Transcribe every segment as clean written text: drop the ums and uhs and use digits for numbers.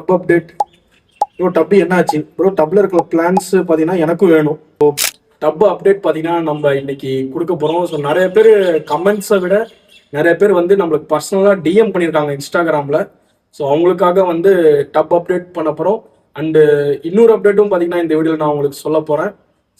Dub update. Bro டப்பு என்னாச்சு bro? டப்பில் இருக்கிற பிளான்ஸ் பார்த்தீங்கன்னா எனக்கும் வேணும். டப்பு அப்டேட் பார்த்தீங்கன்னா நம்ம இன்னைக்கு கொடுக்க போகிறோம். ஸோ நிறைய பேர் கமெண்ட்ஸை விட நிறைய பேர் வந்து நம்மளுக்கு பர்சனலாக டிஎம் பண்ணியிருக்காங்க இன்ஸ்டாகிராமில். ஸோ அவங்களுக்காக வந்து டப் அப்டேட் பண்ண போகிறோம். அண்டு இன்னொரு அப்டேட்டும் பார்த்தீங்கன்னா இந்த வீடியோவில் நான் உங்களுக்கு சொல்ல போகிறேன்.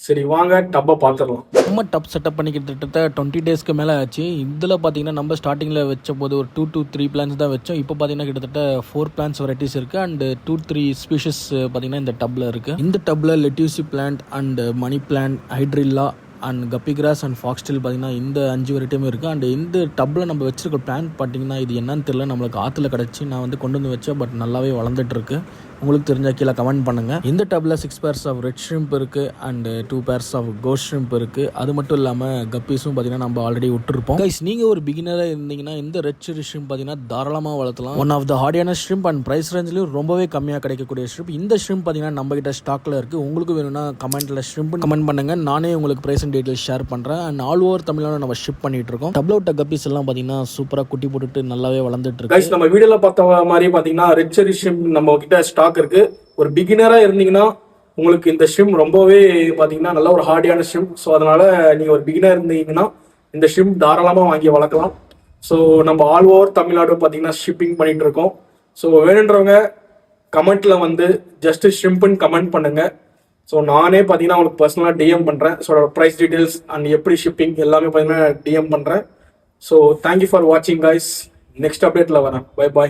சரி வாங்க டப்பை பார்த்துடலாம். நம்ம டப் செட்டப் பண்ணி கிட்டத்தட்ட 20 டேஸ்க்கு மேலே ஆச்சு. இதில் பார்த்தீங்கன்னா நம்ம ஸ்டார்டிங்கில் வச்ச போது ஒரு 2 to 3 பிளான்ஸ் தான் வச்சோம். இப்போ பார்த்தீங்கன்னா கிட்டத்தட்ட 4 பிளான்ஸ் வெரைட்டிஸ் இருக்குது. அண்டு 2-3 ஸ்பீஷஸ் பார்த்தீங்கன்னா இந்த டப்பில் இருக்குது. இந்த டப்பில் lettuce plant and money plant, hydrilla and guppy grass and foxtail பார்த்தீங்கன்னா இந்த 5 வெரைட்டியுமே இருக்குது. அண்ட் இந்த டப்பில் நம்ம வச்சிருக்க பிளான்ட் பார்த்தீங்கன்னா இது என்னன்னு தெரியல, நம்மளுக்கு ஆற்றுல கிடச்சி நான் வந்து கொண்டு வந்து வச்சேன். பட் நல்லாவே வளர்ந்துட்டுருக்கு. உங்களுக்கு தெரிஞ்சால் கீழே கமெண்ட் பண்ணுங்கள். இந்த டப்பில் 6 pairs ஆஃப் ரெட் ஷ்ரிம்ப் இருக்குது and 2 pairs of ghost shrimp இருக்குது. அது மட்டும் இல்லாமல் கப்பீஸும் பார்த்தீங்கன்னா நம்ம ஆல்ரெடி விட்டுருப்போம். கைஸ் நீங்கள் ஒரு பிகினராக இருந்தீங்கன்னா இந்த ரெட் சிரி ஷ்ரிம்ப் பார்த்தீங்கன்னா தாராளமாக வளர்த்தலாம். ஒன் ஆஃப் த ஹார்டியான ஷ்ரிம்ப் அண்ட் ப்ரைஸ் ரேஞ்சிலையும் ரொம்பவே கம்மியாக கிடைக்கக்கூடிய ஷ்ரிம்ப். இந்த ஷ்ரிம்ப் பார்த்தீங்கன்னா நம்ம கிட்ட ஸ்டாக்கில் இருக்குது. உங்களுக்கு வேணும்னா கமெண்ட்டில் ஷ்ரிம்ப் கமெண்ட் பண்ணுங்கள். நானே உங்களுக்கு ப்ரைஸ் அண்ட் டீட்டெயில்ஸ் ஷேர் பண்ணுறேன். அண்ட் ஆல் ஓவர் தமிழ்நாடு நம்ம ஷிப் பண்ணிட்டு இருக்கோம். டபுள் அவுட் கப்பீஸ் எல்லாம் பார்த்தீங்கன்னா சூப்பராக குட்டி போட்டுட்டு நல்லாவே வளர்ந்துட்டு இருக்கு. நம்ம வீடியோவில் பார்த்த மாதிரி பார்த்தீங்கன்னா ரெட் சிரி ஷ்ரிம்ப் நம்ம கிட்ட ஸ்டாக் இருக்குது. ஒரு பிகினராக இருந்தீங்கன்னா உங்களுக்கு இந்த ஷ்ரிம்ப் ரொம்பவே பார்த்தீங்கன்னா நல்ல ஒரு ஹார்டியான ஷ்ரிம்ப். ஸோ அதனால் நீங்கள் ஒரு பிகினர் இருந்தீங்கன்னா இந்த ஷ்ரிம்ப் தாராளமாக வாங்கி வளர்க்கலாம். ஸோ நம்ம ஆல் ஓவர் தமிழ்நாடு பார்த்தீங்கன்னா ஷிப்பிங் பண்ணிகிட்டு இருக்கோம். ஸோ வேணுன்றவங்க கமெண்ட்டில் வந்து ஜஸ்ட் ஷ்ரிம்ப்னு கமெண்ட் பண்ணுங்கள். ஸோ நானே பார்த்தீங்கன்னா உங்களுக்கு பர்சனலாக டிஎம் பண்ணுறேன். ஸோ ப்ரைஸ் டீட்டெயில்ஸ் அண்ட் எப்படி ஷிப்பிங் எல்லாமே பார்த்தீங்கன்னா டிஎம் பண்ணுறேன். ஸோ தேங்க்யூ ஃபார் வாட்சிங் கைஸ். நெக்ஸ்ட் அப்டேட்டில் வரேன். Bye bye.